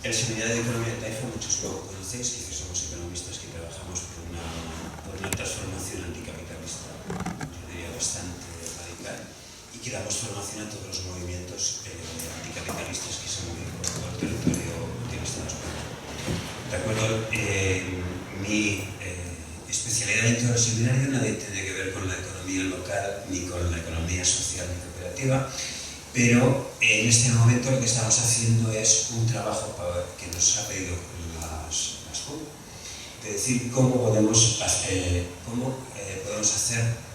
El Seminario de Economía de Taifa, muchos lo conocéis, quizás somos economistas que trabajamos por una transformación anticapitalista, yo diría bastante radical, y que damos formación a todos los movimientos anticapitalistas que se mueven por todo el territorio del Estado español. De acuerdo, mi especialidad dentro del seminario nada tiene que ver con la economía local ni con la economía social ni cooperativa, pero en este momento lo que estamos haciendo es un trabajo que nos ha pedido las CUP, de decir cómo podemos hacer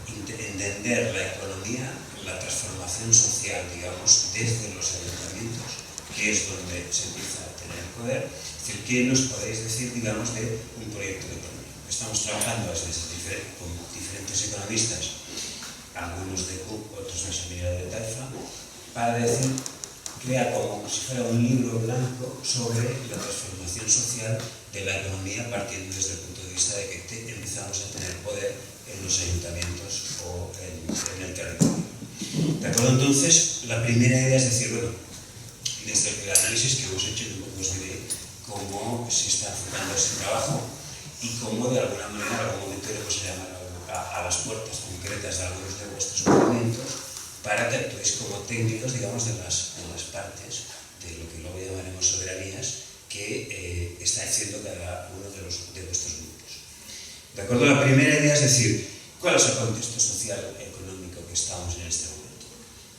entender la economía, la transformación social, digamos, desde los ayuntamientos, que es donde se empieza a tener poder. Es decir, ¿qué nos podéis decir, digamos, de un proyecto de economía? Estamos trabajando con diferentes economistas, algunos de CUP, otros en el Seminario de Taifa, para decir, crea como si fuera un libro blanco sobre la transformación social de la economía, partiendo desde el punto de vista de que empezamos a tener poder en los ayuntamientos o en el territorio. ¿De acuerdo? Entonces, la primera idea es decir, bueno, desde el análisis que hemos hecho, yo os diré cómo se está enfocando ese trabajo y cómo de alguna manera en algún momento iremos a llamar a las puertas concretas de algunos de vuestros movimientos para que actuéis como técnicos, digamos, de las partes de lo que luego llamaremos soberanías que está haciendo cada uno de vuestros grupos. ¿De acuerdo? La primera idea es decir, ¿cuál es el contexto social económico que estamos en este momento?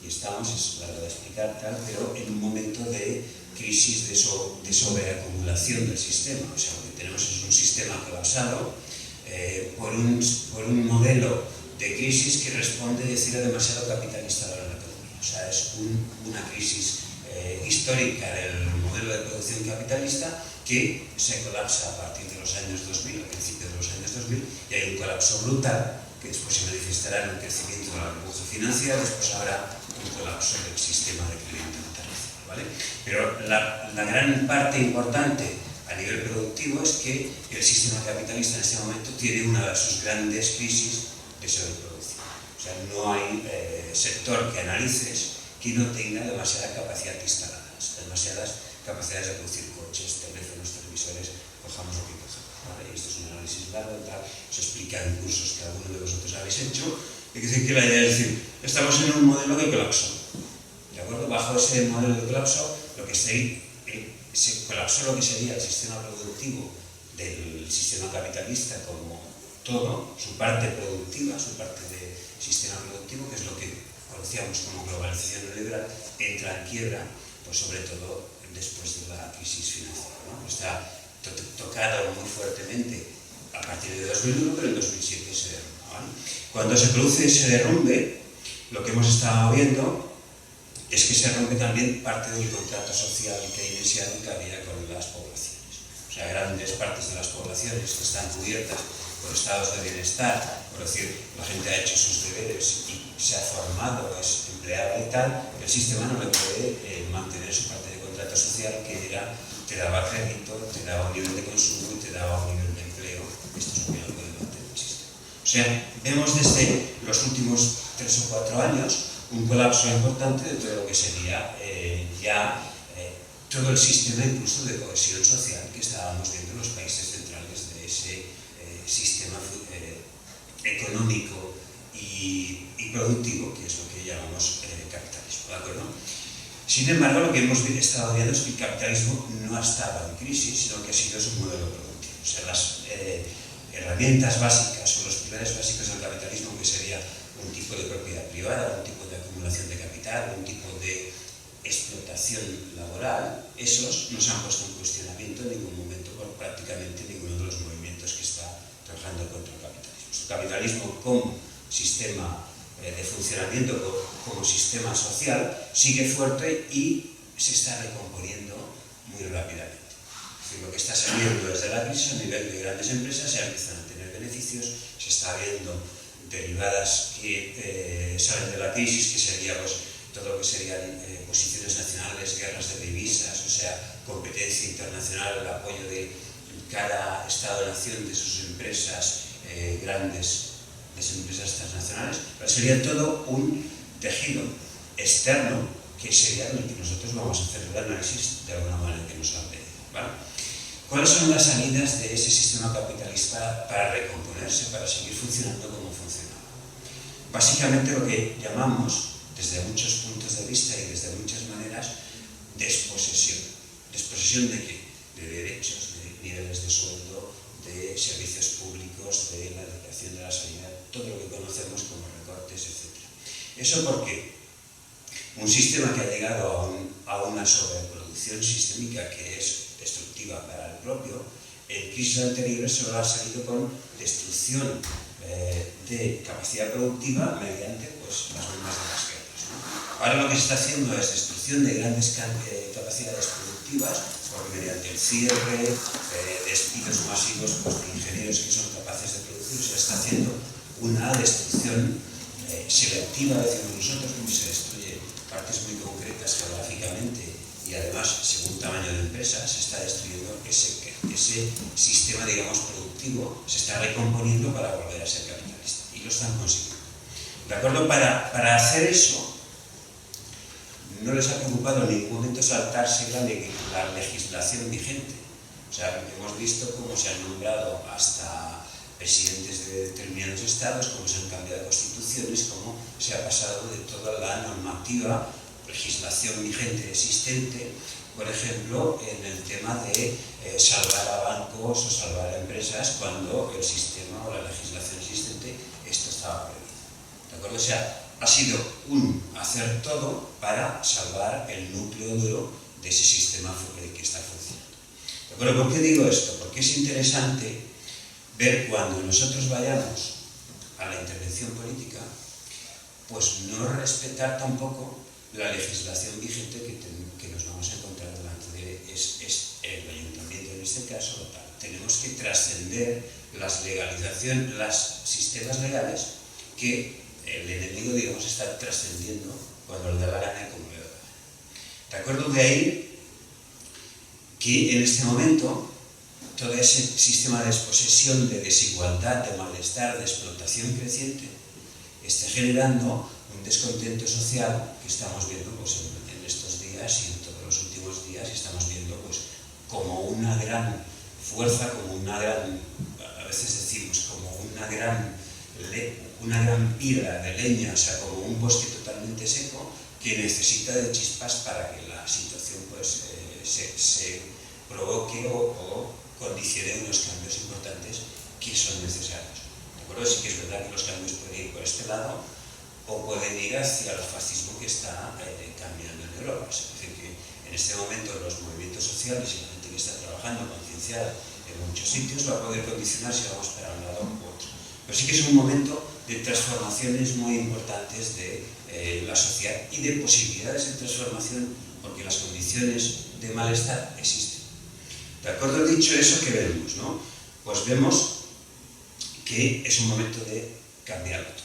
Y estamos, es la verdad explicar tal, pero en un momento de crisis de sobreacumulación del sistema. O sea, lo que tenemos es un sistema colapsado por un modelo de crisis que responde, decir, a demasiado capitalista ahora en la economía. O sea, es una crisis histórica del modelo de producción capitalista que se colapsa a partir de los años 2000, al principio de los años 2000, y hay un colapso brutal que después se manifestará en un crecimiento de la burbuja financiera, después habrá un colapso del sistema de crédito internacional, ¿vale? Pero la gran parte importante a nivel productivo es que el sistema capitalista en este momento tiene una de sus grandes crisis de sobreproducción. O sea, no hay sector que analices que no tenga demasiada capacidad instalada, demasiadas capacidades de producir coches, teléfonos, televisores, cojamos lo que cojamos, ¿vale? Esto es un análisis largo y tal, os explica en cursos que alguno de vosotros habéis hecho, y que la idea es decir, estamos en un modelo de colapso, ¿de acuerdo? Bajo ese modelo de colapso, se colapsó lo que sería el sistema productivo del sistema capitalista como todo, su parte productiva, su parte de sistema productivo, que es lo que conocíamos como globalización neoliberal, entra en quiebra, pues sobre todo después de la crisis financiera, ¿no? Está tocado muy fuertemente a partir de 2001, pero en 2007 se derrumba, ¿vale? Cuando se produce ese derrumbe, lo que hemos estado viendo es que se rompe también parte del contrato social keynesiano que había con las poblaciones. O sea, grandes partes de las poblaciones que están cubiertas por estados de bienestar, por decir, la gente ha hecho sus deberes y se ha formado, es empleable y tal, el sistema no le puede mantener su parte de contrato social, que era, te daba crédito, te daba un nivel de consumo y te daba un nivel de empleo. Esto es lo que no puede mantener el sistema. O sea, vemos desde los últimos 3 o 4 años un colapso importante de todo lo que sería todo el sistema incluso de cohesión social que estábamos viendo en los países centrales de ese sistema económico y productivo, que es lo que llamamos capitalismo, ¿de acuerdo? Sin embargo, lo que hemos estado viendo es que el capitalismo no estaba en crisis, sino que ha sido su modelo productivo. O sea, las herramientas básicas o los pilares básicos del capitalismo, que sería un tipo de propiedad privada, un tipo de acumulación de capital, un tipo de explotación laboral, esos no se han puesto en cuestionamiento en ningún momento por prácticamente ninguno de los movimientos que está trabajando contra el capitalismo. El capitalismo como sistema de funcionamiento, como sistema social, sigue fuerte y se está recomponiendo muy rápidamente. Es decir, lo que está saliendo desde la crisis a nivel de grandes empresas ya empiezan a tener beneficios, se está viendo derivadas que salen de la crisis, que sería pues, todo lo que serían posiciones nacionales, guerras de divisas, o sea, competencia internacional, el apoyo de cada Estado-nación de sus empresas grandes, de sus empresas transnacionales, pero sería todo un tejido externo que sería en el que nosotros vamos a hacer el análisis de alguna manera que nos ha pedido. ¿vale? ¿Cuáles son las salidas de ese sistema capitalista para recomponerse, para seguir funcionando como funcionaba? Básicamente lo que llamamos, desde muchos puntos de vista y desde muchas maneras, desposesión. ¿Desposesión de qué? De derechos, de niveles de sueldo, de servicios públicos, de la educación, de la sanidad, todo lo que conocemos como recortes, etc. ¿Eso por qué? Un sistema que ha llegado a una sobreproducción sistémica que es destructiva para el propio, en crisis anteriores solo ha salido con destrucción de capacidad productiva mediante pues, las bombas de las guerras, ¿no? Ahora lo que se está haciendo es destrucción de grandes capacidades productivas mediante el cierre, despidos masivos pues, de ingenieros que son capaces de producir. Se está haciendo una destrucción selectiva, decimos nosotros, donde se destruye partes muy concretas geográficamente y además, según tamaño de empresa, se está destruyendo ese sistema, digamos, productivo, se está recomponiendo para volver a ser capitalista. Y lo están consiguiendo. ¿De acuerdo? Para hacer eso, no les ha preocupado en ningún momento saltarse la legislación vigente. O sea, hemos visto cómo se han nombrado hasta presidentes de determinados estados, cómo se han cambiado constituciones, cómo se ha pasado de toda la normativa, legislación vigente existente, por ejemplo, en el tema de salvar a bancos o salvar a empresas cuando el sistema o la legislación existente esto estaba prohibido. ¿De acuerdo? O sea, ha sido un hacer todo para salvar el núcleo duro de ese sistema que está funcionando. ¿De acuerdo? ¿Por qué digo esto? Porque es interesante ver cuando nosotros vayamos a la intervención política, pues no respetar tampoco la legislación vigente que nos vamos a encontrar delante de el ayuntamiento, en este caso local. Tenemos que trascender las legalizaciones, los sistemas legales que el enemigo, digamos, está trascendiendo cuando le da la gana y como le da la gana. ¿De acuerdo? De ahí que en este momento todo ese sistema de desposesión, de desigualdad, de malestar, de explotación creciente esté generando un descontento social que estamos viendo pues, en estos días y en todos los últimos días, y estamos viendo pues, como una gran fuerza, como una gran, a veces decimos, como una gran pila de leña, o sea, como un bosque totalmente seco que necesita de chispas para que la situación pues, se provoque o condicione unos cambios importantes que son necesarios. ¿De acuerdo? Sí que es verdad que los cambios pueden ir por este lado o pueden ir hacia el fascismo que está cambiando en Europa. Es decir, que en este momento los movimientos sociales y la gente que está trabajando concienciada en muchos sitios va a poder condicionar si vamos para un lado u otro. Pero sí que es un momento de transformaciones muy importantes de la sociedad y de posibilidades de transformación porque las condiciones de malestar existen. ¿De acuerdo? Dicho eso, ¿qué vemos? ¿No? Pues vemos que es un momento de cambiarlo todo.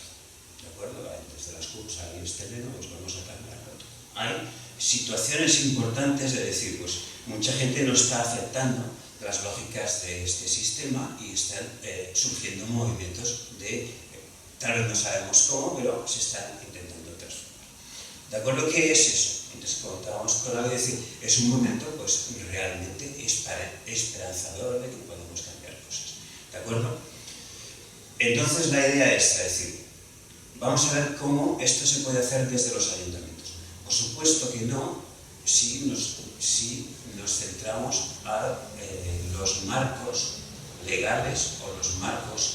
¿De acuerdo? Desde las CUPs hay este terreno, pues vamos a cambiarlo todo. Hay situaciones importantes de decir, pues mucha gente no está aceptando las lógicas de este sistema y están surgiendo movimientos de, tal vez no sabemos cómo, pero se están intentando transformar. ¿De acuerdo? ¿Qué es eso? Entonces, contábamos con algo y decir, es un momento pues realmente esperanzador de que podemos cambiar cosas. ¿De acuerdo? Entonces la idea es decir, vamos a ver cómo esto se puede hacer desde los ayuntamientos. Por supuesto que no, si nos centramos a los marcos legales o los marcos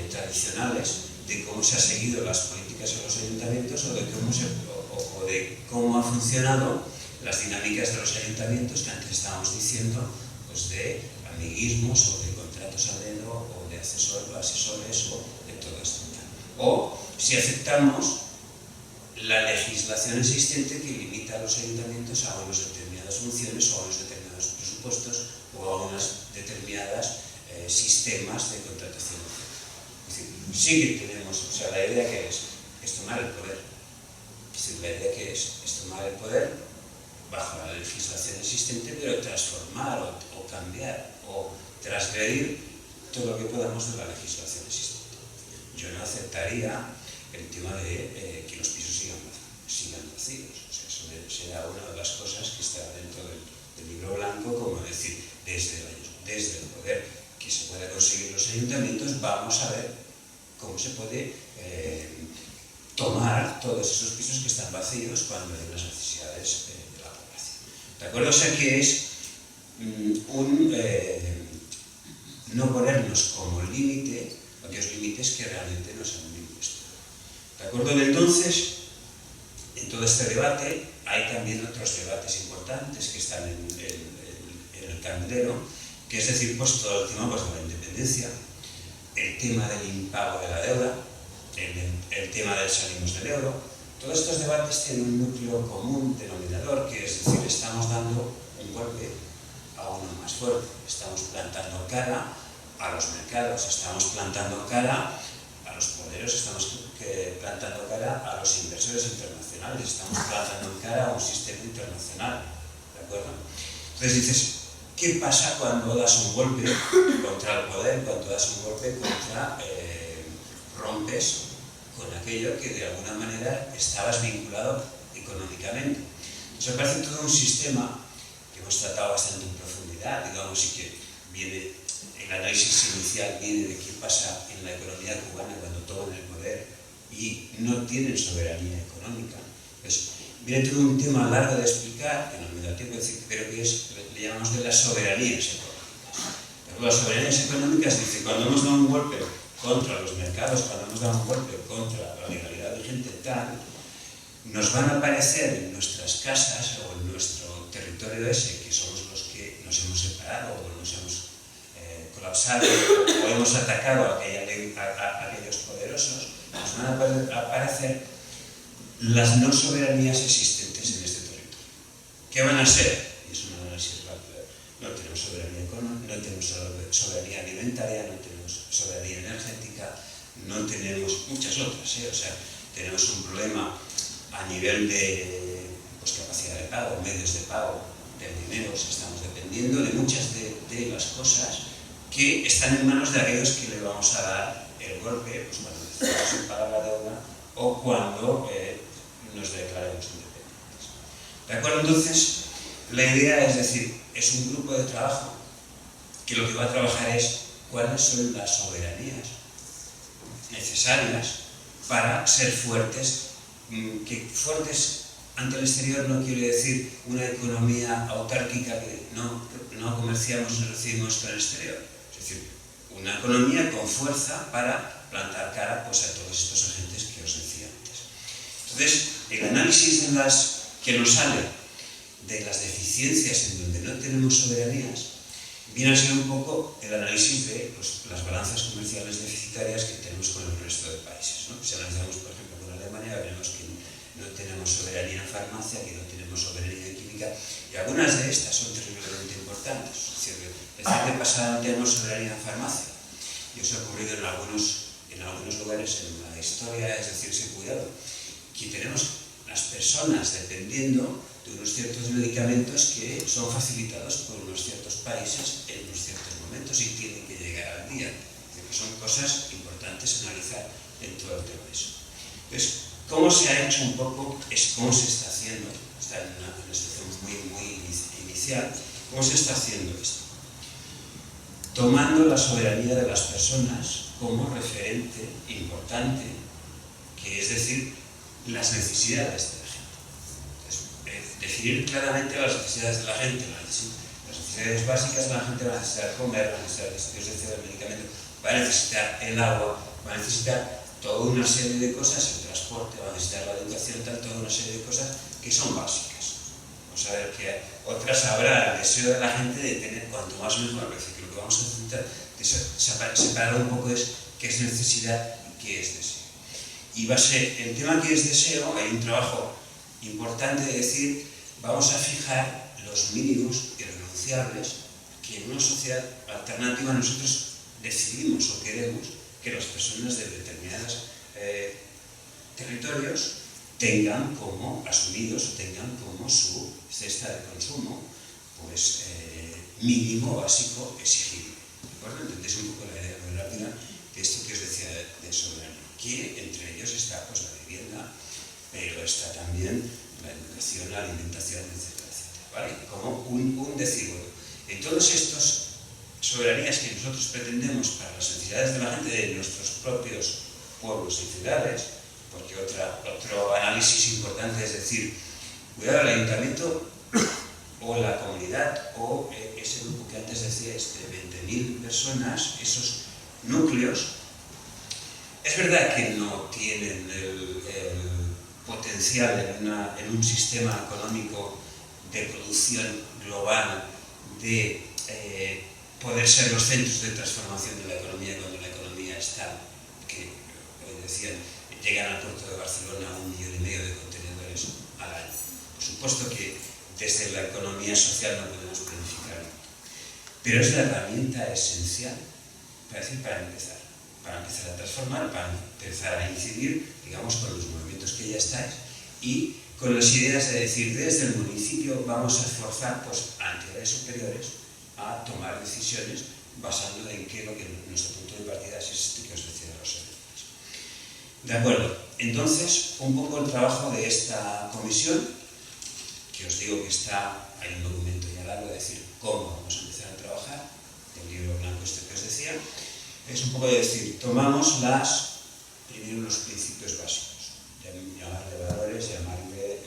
tradicionales de cómo se han seguido las políticas en los ayuntamientos o de cómo han funcionado las dinámicas de los ayuntamientos que antes estábamos diciendo, pues de amiguismos o de contratos a dedo o de asesores o de todo esto. O si aceptamos la legislación existente que limita a los ayuntamientos a unas determinadas funciones o a unos determinados presupuestos o a unas determinadas sistemas de contratación. Es decir, sí que tenemos, o sea, la idea que es tomar el poder. Es decir, la idea que es tomar el poder bajo la legislación existente, pero transformar o cambiar o transgredir todo lo que podamos de la legislación existente. Yo no aceptaría el tema de que los pisos sigan vacíos. O sea, eso será una de las cosas que está dentro del libro blanco, como decir, desde el poder que se pueda conseguir en los ayuntamientos, vamos a ver cómo se puede tomar todos esos pisos que están vacíos cuando hay unas necesidades de la población. ¿De acuerdo? O sea que es no ponernos como límite aquellos límites que realmente nos han impuesto. ¿De acuerdo? Entonces, en todo este debate hay también otros debates importantes que están en el candelero, que es decir, pues todo el tema pues, de la independencia, el tema del impago de la deuda, el tema del salimos del euro. Todos estos debates tienen un núcleo común denominador, que es decir, estamos dando un golpe a uno más fuerte, estamos plantando cara a los mercados, estamos plantando cara a los poderes, estamos plantando cara a los inversores internacionales, estamos plantando cara a un sistema internacional, ¿de acuerdo? Entonces dices, ¿qué pasa cuando das un golpe contra el poder, cuando das un golpe contra, rompes con aquello que de alguna manera estabas vinculado económicamente? Eso parece todo un sistema que hemos tratado bastante en profundidad, digamos, y que viene, el análisis inicial viene de qué pasa en la economía cubana cuando toman el poder y no tienen soberanía económica. Pues viene todo un tema largo de explicar, que no me da tiempo de decir, pero que es, le llamamos de las soberanías económicas. Las soberanías económicas dice, cuando hemos dado un golpe contra los mercados, cuando hemos dado un golpe contra la legalidad vigente tal, nos van a aparecer en nuestras casas o en nuestro territorio ese, que somos los que nos hemos separado o nos hemos colapsado o hemos atacado a aquellos poderosos, nos van a aparecer las no soberanías existentes en este territorio. ¿Qué van a ser? Y es un análisis rápido. No tenemos soberanía económica, no tenemos soberanía alimentaria, no tenemos soberanía energética, no tenemos muchas otras, o sea, tenemos un problema a nivel de pues, capacidad de pago, medios de pago, del dinero, o sea, estamos dependiendo de muchas de las cosas que están en manos de aquellos que le vamos a dar el golpe pues, cuando necesitamos pagar la deuda o cuando nos declaremos independientes. ¿De acuerdo? Entonces, la idea es decir, es un grupo de trabajo que lo que va a trabajar es cuáles son las soberanías necesarias para ser fuertes, que fuertes ante el exterior no quiere decir una economía autárquica que no comerciamos ni recibimos con el exterior, es decir, una economía con fuerza para plantar cara pues, a todos estos agentes que os decía antes. Entonces, el análisis que nos sale de las deficiencias en donde no tenemos soberanías viene a ser un poco el análisis de pues, las balanzas comerciales deficitarias que tenemos con el resto de países, ¿no? Si analizamos, por ejemplo, con Alemania, veremos que no tenemos soberanía en farmacia, que no tenemos soberanía en química, y algunas de estas son terriblemente importantes. Es decir, de pasada no tenemos soberanía en farmacia, y eso ha ocurrido en algunos lugares en la historia, es decir, ese cuidado, que tenemos las personas dependiendo de unos ciertos medicamentos que son facilitados por unos ciertos países en unos ciertos momentos y tienen que llegar al día. Es decir, que son cosas importantes analizar en todo el tema de eso. Entonces, ¿cómo se ha hecho un poco? Es cómo se está haciendo. Está en una situación muy inicial. ¿Cómo se está haciendo esto? Tomando la soberanía de las personas como referente importante, que es decir, las necesidades de la gente. Entonces, definir claramente las necesidades de la gente, las necesidades básicas, la gente va a necesitar comer, va a necesitar el medicamento, va a necesitar el agua, va a necesitar toda una serie de cosas, el transporte, va a necesitar la educación, toda una serie de cosas que son básicas. Vamos a ver que otras habrá el deseo de la gente de tener cuanto más mejor, es decir, que lo que vamos a intentar separar un poco es qué es necesidad y qué es deseo. Y va a ser, el tema que es deseo, hay un trabajo importante de decir, vamos a fijar los mínimos irrenunciables que en una sociedad alternativa nosotros decidimos o queremos que las personas de determinados territorios tengan como asumidos o tengan como su cesta de consumo pues, mínimo, básico, exigible. ¿De acuerdo? ¿Entendéis un poco la idea muy rápida de esto que os decía de soberanía? Que entre ellos está pues, la vivienda, pero está también la educación, la alimentación, etcétera, etcétera. ¿vale? Como un decir, bueno, en todos estos soberanías que nosotros pretendemos para las necesidades de la gente de nuestros propios pueblos y ciudades, porque otro análisis importante es decir, cuidado, el ayuntamiento o la comunidad o ese grupo que antes decía, de 20.000 personas, esos núcleos, es verdad que no tienen el potencial en un sistema económico de producción global de poder ser los centros de transformación de la economía cuando la economía está, que hoy decían, llegan al puerto de Barcelona 1,5 millones de contenedores al año. Por supuesto que desde la economía social no podemos planificar, pero es la herramienta esencial para empezar a transformar, para empezar a incidir, digamos, con los movimientos que ya estáis y con las ideas de decir, desde el municipio vamos a esforzar a entidades superiores a tomar decisiones basando en que lo que nuestro punto de partida es este que os decía de los servicios. De acuerdo, entonces, un poco el trabajo de esta comisión, que os digo que hay un documento ya largo de decir cómo vamos a empezar a trabajar, el libro blanco que os decía, es un poco de decir, tomamos primero los principios básicos, llamarle valores, llamarle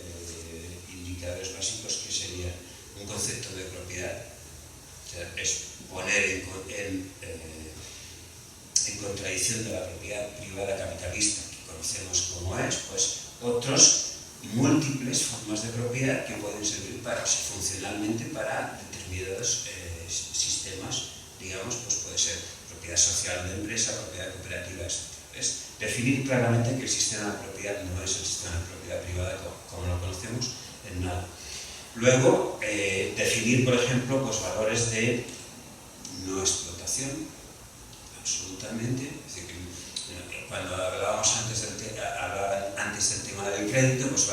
indicadores básicos, que serían un concepto de propiedad, o sea, es poner en contradicción de la propiedad privada capitalista que conocemos como es, pues otros múltiples formas de propiedad que pueden servir funcionalmente para determinados sistemas, digamos, pues puede ser propiedad social de empresa, propiedad cooperativa, etc. Es definir claramente que el sistema de propiedad no es el sistema de propiedad privada como lo conocemos en nada. Luego, definir, por ejemplo, pues valores de no explotación, absolutamente. Es decir, que cuando hablábamos antes del tema del crédito, pues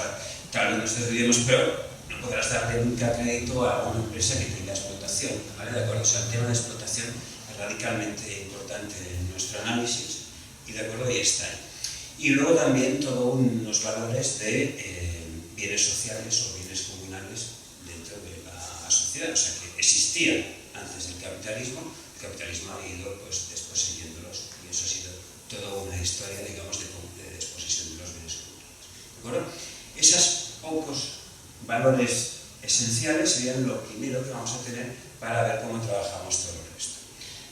tal vez nosotros diríamos, pero no podrás darle nunca crédito a una empresa que tenga explotación, ¿vale? ¿De acuerdo? O sea, el tema de explotación es radicalmente importante en nuestro análisis y de acuerdo, ahí está. Y luego también todos unos valores de bienes sociales o bienes comunales dentro de la sociedad, o sea, que existían antes del capitalismo, el capitalismo ha ido pues, después siguiéndolos, y eso ha sido toda una historia, digamos, de exposición de los bienes comunales. ¿De acuerdo? Esos pocos valores esenciales serían lo primero que vamos a tener para ver cómo trabajamos todo el resto.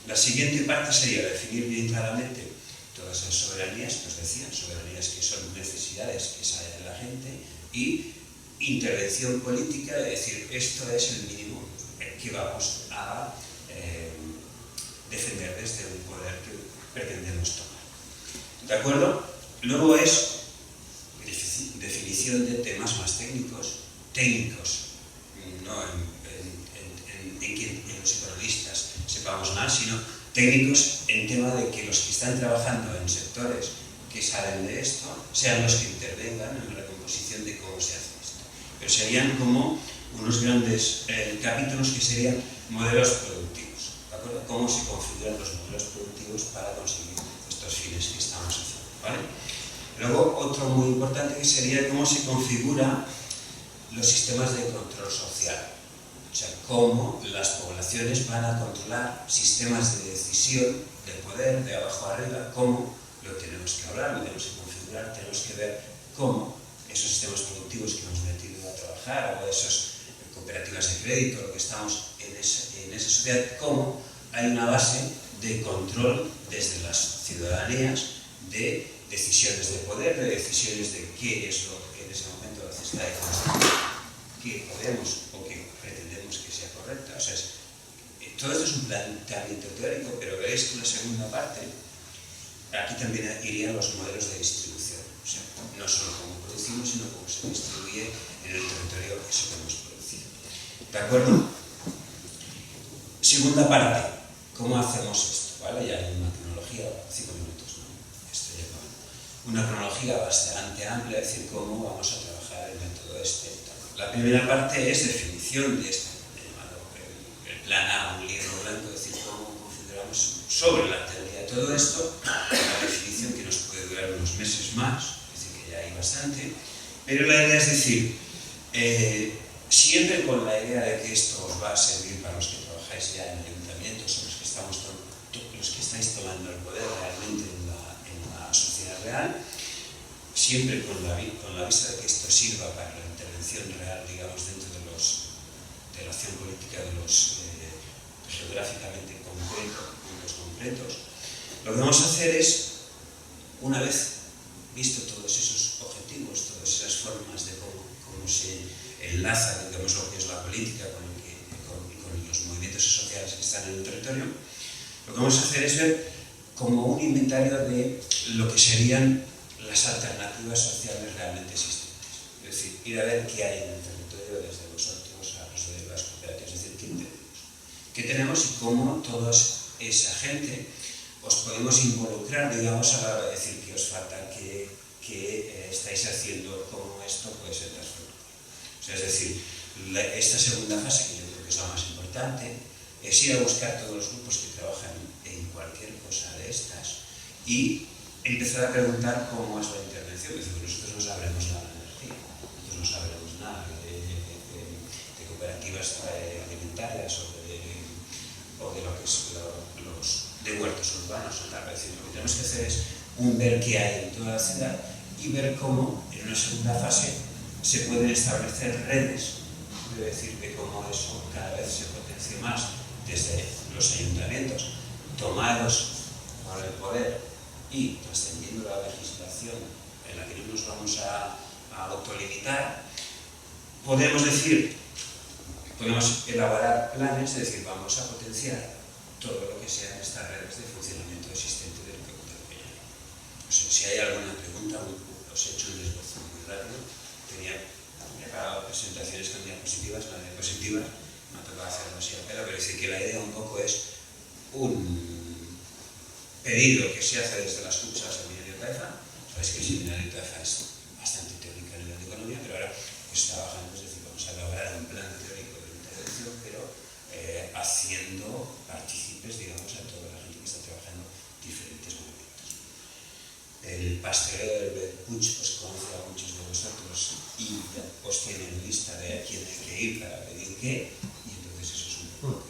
La siguiente parte sería definir bien claramente todas las soberanías que os decía, soberanías que son necesidades que salen de la gente y intervención política, de decir, esto es el mínimo que vamos a defender desde un poder que pretendemos tomar. ¿De acuerdo? Luego es definición de temas más técnicos, no en que los economistas sepamos más, sino técnicos en tema de que los que están trabajando en sectores que salen de esto sean los que intervengan en la recomposición de cómo se hace esto. Pero serían como unos grandes capítulos que serían modelos productivos, ¿de acuerdo? Cómo se configuran los modelos productivos para conseguir estos fines que estamos haciendo, ¿vale? Luego, otro muy importante que sería cómo se configuran los sistemas de control social. O sea, cómo las poblaciones van a controlar sistemas de decisión, de poder, de abajo a arriba, cómo lo tenemos que hablar, lo tenemos que configurar, tenemos que ver cómo esos sistemas productivos que hemos metido a trabajar, o esas cooperativas de crédito, lo que estamos en esa sociedad, cómo hay una base de control desde las ciudadanías de decisiones de poder, de decisiones de qué es lo que en ese momento se está demostrando que podemos o que pretendemos que sea correcta. O sea, todo esto es un planteamiento teórico, pero veréis que en la segunda parte, aquí también irían los modelos de distribución. O sea, no solo cómo producimos, sino cómo se distribuye en el territorio que solemos producir. ¿De acuerdo? Segunda parte, ¿cómo hacemos esto? ¿Vale? Ya hay una cronología, 5 minutos, ¿no? Estoy acabando. Una cronología bastante amplia, es decir, cómo vamos a trabajar el método este. La primera parte es definición de este, llamado el plan A, un libro blanco, es decir, cómo configuramos sobre la teoría de todo esto, una definición que nos puede durar unos meses más, es decir, que ya hay bastante, pero la idea es decir, siempre con la idea de que esto os va a servir para los que trabajáis ya en ayuntamientos o los que estáis tomando el poder realmente en la sociedad real, siempre con la vista de que esto sirva para la intervención real, digamos, dentro de la acción política de los geográficamente puntos concretos. Lo que vamos a hacer es, una vez visto todos esos objetivos, todas esas formas de cómo se enlaza, digamos, lo que es la política con los movimientos sociales que están en el territorio, lo que vamos a hacer es ver como un inventario de lo que serían las alternativas sociales realmente existentes. Es decir, ir a ver qué hay en el territorio desde vosotros a los de las cooperativas, es decir, qué tenemos y cómo toda esa gente os podemos involucrar, digamos, a la hora de decir qué os falta, qué estáis haciendo, cómo esto puede ser transformado. O sea, es decir, esta segunda fase, que yo creo que es la más importante, es ir a buscar todos los grupos que trabajan en cualquier cosa de estas y empezar a preguntar cómo es la intervención. Es decir, nosotros no sabremos nada de energía, nosotros no sabremos nada de cooperativas alimentarias o de lo que es de huertos urbanos. Es decir, lo que tenemos que hacer es ver qué hay en toda la ciudad y ver cómo en una segunda fase se pueden establecer redes, es decir, que cómo eso cada vez se potencia más desde los ayuntamientos tomados por el poder y trascendiendo la legislación en la que no nos vamos a autolimitar. Podemos elaborar planes, es decir, vamos a potenciar todo lo que sean estas redes de funcionamiento existente del que hay. O sea, si hay alguna pregunta, os he hecho un esbozo muy rápido. Tenía preparado presentaciones con diapositivas, no diapositivas, me ha tocado hacerlo así a pelo, pero decir que la idea un poco es un pedido que se hace desde las cuchas del Seminario Taifa. Sabéis que el Seminario Taifa es bastante teórico a nivel de economía, pero ahora pues trabajando, es decir, vamos a elaborar un plan teórico de intervención, pero haciendo partícipes, digamos, a toda la gente que está trabajando diferentes movimientos. El pastoreo del Berpuch os conoce a muchos de vosotros y os tienen lista de a quién hay que ir para pedir qué, y entonces eso es un poco